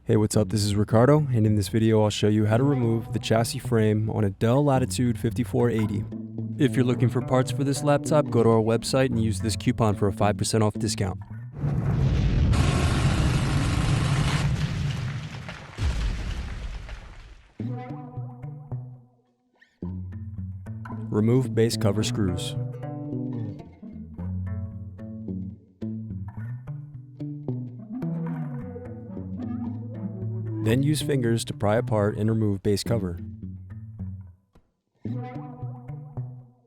Hey, what's up? This is Ricardo, and in this video I'll show you how to remove the chassis frame on a Dell Latitude 5480. If you're looking for parts for this laptop, go to our website and use this coupon for a 5% off discount. Remove base cover screws. Then use fingers to pry apart and remove base cover.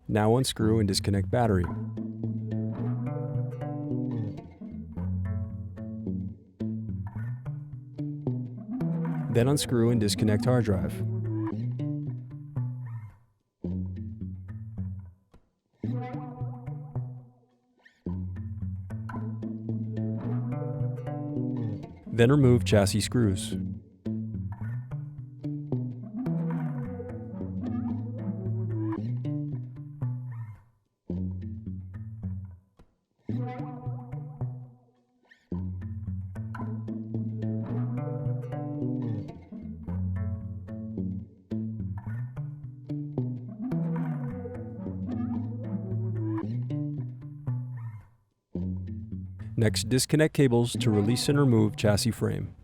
Now unscrew and disconnect battery. Then unscrew and disconnect hard drive. Then remove chassis screws. Next, disconnect cables to release and remove chassis frame.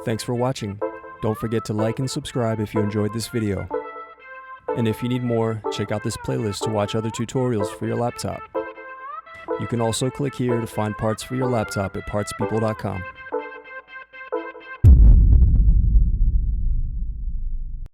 Thanks for watching. Don't forget to like and subscribe if you enjoyed this video. And if you need more, check out this playlist to watch other tutorials for your laptop. You can also click here to find parts for your laptop at partspeople.com.